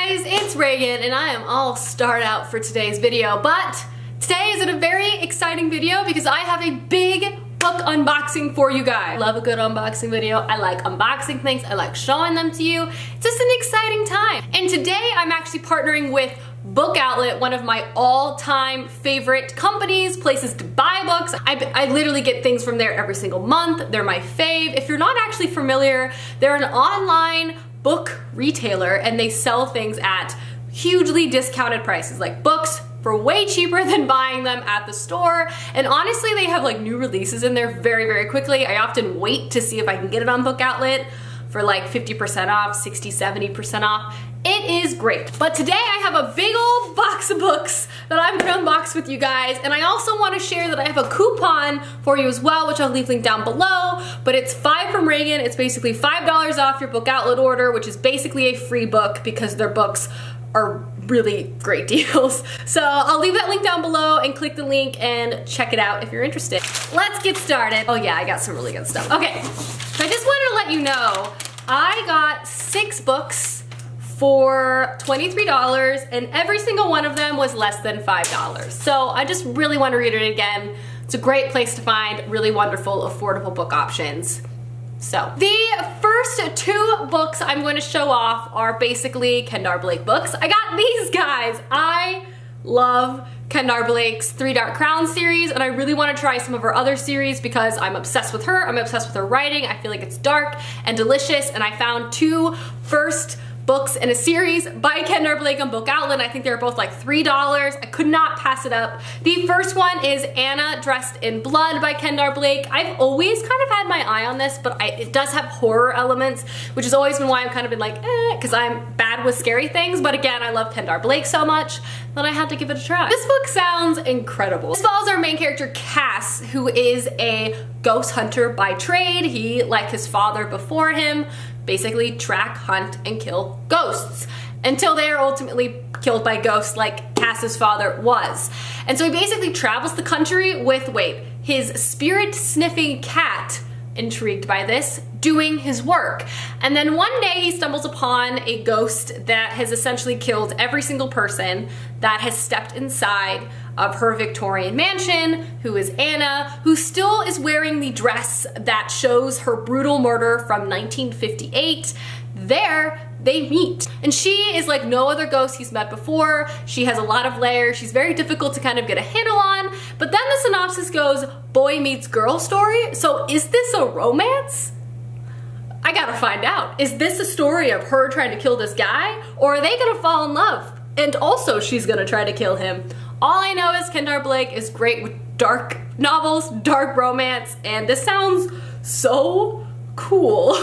guys, it's Reagan and I am all starred out for today's video, but today is a very exciting video because I have a big book unboxing for you guys. I love a good unboxing video. I like unboxing things. I like showing them to you. It's just an exciting time. And today I'm actually partnering with Bookoutlet, one of my all-time favorite companies, places to buy books. I literally get things from there every single month. They're my fave. If you're not actually familiar, they're an online book retailer and they sell things at hugely discounted prices, like books for way cheaper than buying them at the store. And honestly, they have like new releases in there very, very quickly. I often wait to see if I can get it on Bookoutlet for like 50% off, 60, 70% off. It is great. But today I have a big old box of books that I'm gonna unbox with you guys. And I also wanna share that I have a coupon for you as well, which I'll leave linked down below. But it's 5 from Reagan. It's basically $5 off your Bookoutlet order, which is basically a free book because their books are really great deals. So I'll leave that link down below and click the link and check it out if you're interested. Let's get started. Oh yeah, I got some really good stuff. Okay, so I just wanted to let you know, I got 6 books for $23 and every single one of them was less than $5. So I just really want to read it again. It's a great place to find really wonderful, affordable book options. So the first 2 books I'm going to show off are basically Kandar Blake books. I got these guys. I love Kandar Blake's 3 Dark Crowns series, and I really want to try some of her other series because I'm obsessed with her. I'm obsessed with her writing. I feel like it's dark and delicious, and I found 2 first books in a series by Kandar Blake on Bookoutlet. I think they were both like $3. I could not pass it up. The first one is Anna Dressed in Blood by Kandar Blake. I've always kind of had my eye on this, but it does have horror elements, which has always been why I've kind of been like, because I'm bad with scary things. But again, I love Kandar Blake so much that I had to give it a try. This book sounds incredible. This follows our main character, Cass, who is a ghost hunter by trade. He, like his father before him, basically track, hunt, and kill ghosts until they are ultimately killed by ghosts like Cass's father was. And so he basically travels the country with, his spirit-sniffing cat, intrigued by this, doing his work. And then one day he stumbles upon a ghost that has essentially killed every single person that has stepped inside of her Victorian mansion, who is Anna, who still is wearing the dress that shows her brutal murder from 1958. There, they meet. And she is like no other ghost he's met before. She has a lot of layers. She's very difficult to kind of get a handle on. But then the synopsis goes, boy meets girl story. So is this a romance? I gotta find out. Is this a story of her trying to kill this guy? Or are they gonna fall in love? And also she's gonna try to kill him. All I know is Kandar Blake is great with dark novels, dark romance, and this sounds so cool.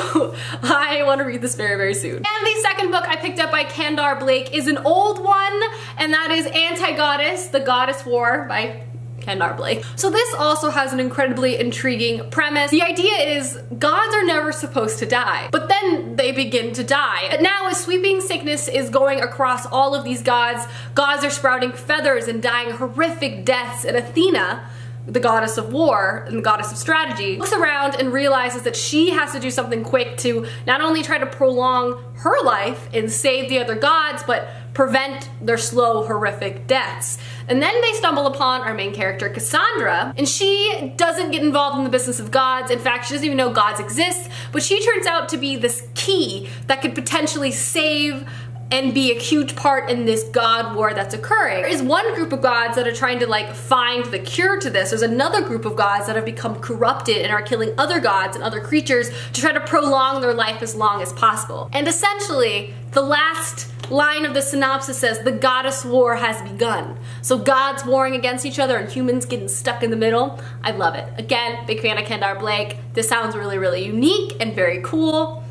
I want to read this very, very soon. And the second book I picked up by Kandar Blake is an old one, and that is Anti-Goddess, The Goddess War by Kandar Blake. So this also has an incredibly intriguing premise. The idea is gods are never supposed to die, but then they begin to die. But now as sweeping sickness is going across all of these gods, gods are sprouting feathers and dying horrific deaths, and Athena, the goddess of war and the goddess of strategy, looks around and realizes that she has to do something quick to not only try to prolong her life and save the other gods, but prevent their slow, horrific deaths. And then they stumble upon our main character, Cassandra, and she doesn't get involved in the business of gods. In fact, she doesn't even know gods exist, but she turns out to be this key that could potentially save and be a huge part in this god war that's occurring. There is one group of gods that are trying to like find the cure to this. There's another group of gods that have become corrupted and are killing other gods and other creatures to try to prolong their life as long as possible. And essentially, the last line of the synopsis says, the goddess war has begun. So gods warring against each other and humans getting stuck in the middle. I love it. Again, big fan of Kandar Blake. This sounds really, really unique and very cool.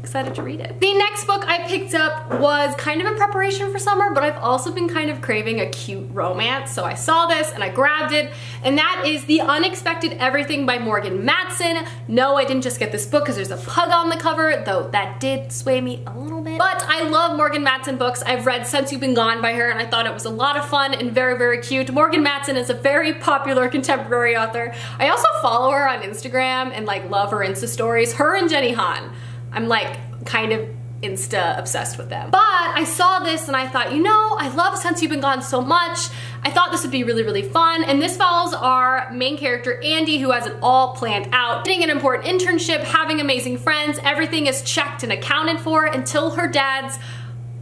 Excited to read it. The next book I picked up was kind of in preparation for summer, but I've also been kind of craving a cute romance. So I saw this and I grabbed it, and that is The Unexpected Everything by Morgan Matson. No, I didn't just get this book because there's a pug on the cover, though that did sway me a little bit. But I love Morgan Matson books. I've read Since You've Been Gone by her, and I thought it was a lot of fun and very, very cute. Morgan Matson is a very popular contemporary author. I also follow her on Instagram and like love her Insta stories. Her and Jenny Han. I'm like kind of Insta obsessed with them. But I saw this and I thought, you know, I love Since You've Been Gone so much. I thought this would be really, really fun. And this follows our main character, Andy, who has it all planned out. Getting an important internship, having amazing friends, everything is checked and accounted for until her dad's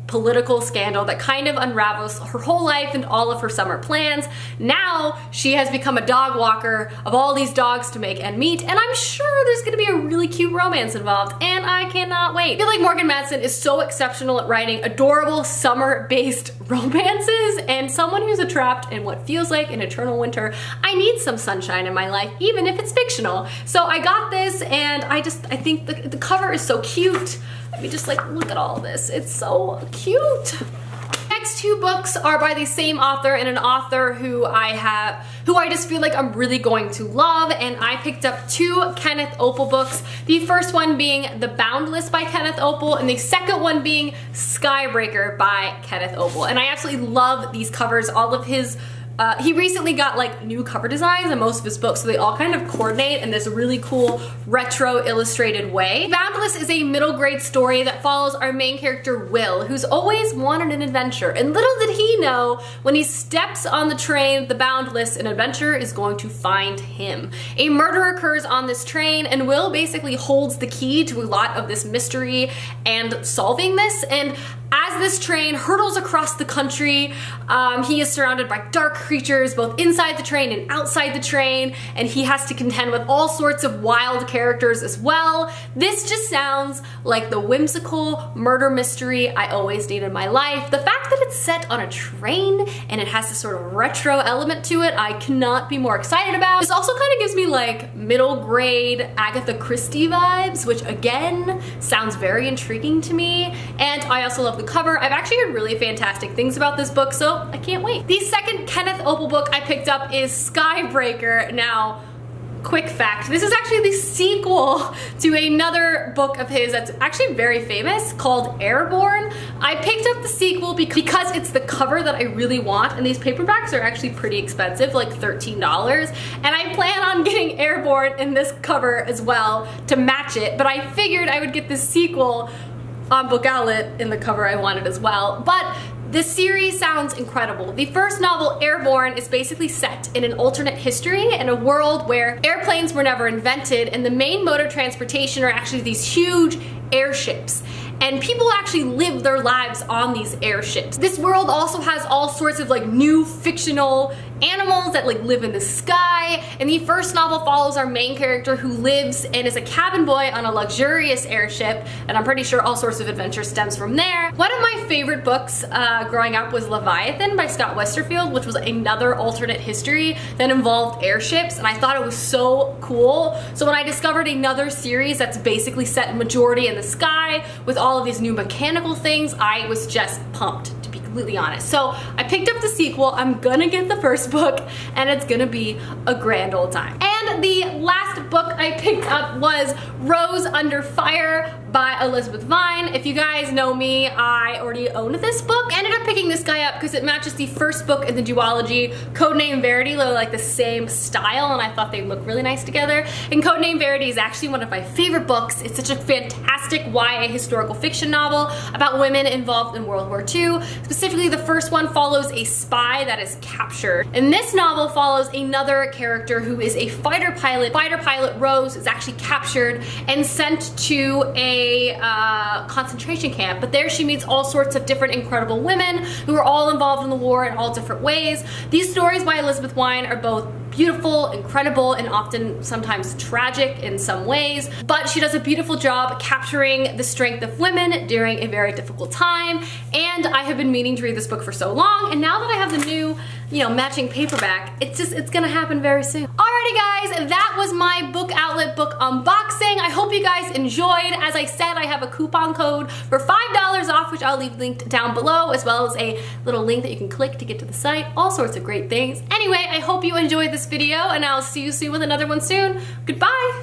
political scandal that kind of unravels her whole life and all of her summer plans. Now she has become a dog walker of all these dogs to make ends meet, and I'm sure there's gonna be a really cute romance involved, and I cannot wait. I feel like Morgan Matson is so exceptional at writing adorable summer-based romances, and someone who's trapped in what feels like an eternal winter, I need some sunshine in my life, even if it's fictional. So I got this, and I think the cover is so cute. Let me just like look at all this. It's so cute. Next two books are by the same author, and an author who I just feel like I'm really going to love, and I picked up two Kenneth Opel books. The first one being The Boundless by Kenneth Opel, and the second one being Skybreaker by Kenneth Opel. And I absolutely love these covers. All of his he recently got like new cover designs in most of his books, so they all kind of coordinate in this really cool retro illustrated way. Boundless is a middle grade story that follows our main character Will, who's always wanted an adventure. And little did he know, when he steps on the train, the Boundless, an adventure is going to find him. A murder occurs on this train, and Will basically holds the key to a lot of this mystery and solving this. And as this train hurtles across the country, he is surrounded by dark creatures both inside the train and outside the train, and he has to contend with all sorts of wild characters as well. This just sounds like the whimsical murder mystery I always need in my life. The fact that it's set on a train and it has this sort of retro element to it, I cannot be more excited about. This also kind of gives me like middle grade Agatha Christie vibes, which again sounds very intriguing to me. And I also love the cover. I've actually heard really fantastic things about this book, so I can't wait. The second Kenneth Opel book I picked up is Skybreaker. Now, quick fact, this is actually the sequel to another book of his that's actually very famous called Airborne. I picked up the sequel because it's the cover that I really want, and these paperbacks are actually pretty expensive, like $13, and I plan on getting Airborne in this cover as well to match it, but I figured I would get this sequel on Bookoutlet in the cover I wanted as well. But this series sounds incredible. The first novel, Airborne, is basically set in an alternate history in a world where airplanes were never invented, and the main mode of transportation are actually these huge airships. And people actually live their lives on these airships. This world also has all sorts of like new fictional animals that like live in the sky. And the first novel follows our main character who lives and is a cabin boy on a luxurious airship, and I'm pretty sure all sorts of adventure stems from there. One of my favorite books growing up was Leviathan by Scott Westerfeld, which was another alternate history that involved airships, and I thought it was so cool. So when I discovered another series that's basically set majority in the sky with all of these new mechanical things, I was just pumped, to be completely honest. So I picked up the sequel. I'm gonna get the first book, and it's gonna be a grand old time. And the last book I picked up was Rose Under Fire by Elizabeth Vine. If you guys know me, I already owned this book. I ended up picking this guy up because it matches the first book in the duology, Codename Verity. They're like the same style, and I thought they look really nice together. And Codename Verity is actually one of my favorite books. It's such a fantastic YA historical fiction novel about women involved in World War II. Specifically, the first one follows a spy that is captured. And this novel follows another character who is a fighter pilot. Fighter pilot Rose is actually captured and sent to a concentration camp, but there she meets all sorts of different incredible women who are all involved in the war in all different ways. These stories by Elizabeth Vine are both beautiful, incredible, and often sometimes tragic in some ways, but she does a beautiful job capturing the strength of women during a very difficult time. And I have been meaning to read this book for so long, and now that I have the new, matching paperback, it's gonna happen very soon. Alrighty guys, that was my Bookoutlet book unboxing. I hope you guys enjoyed. As I said, I have a coupon code for $5 off, which I'll leave linked down below, as well as a little link that you can click to get to the site. All sorts of great things. Anyway, I hope you enjoyed this video, and I'll see you soon with another one soon. Goodbye!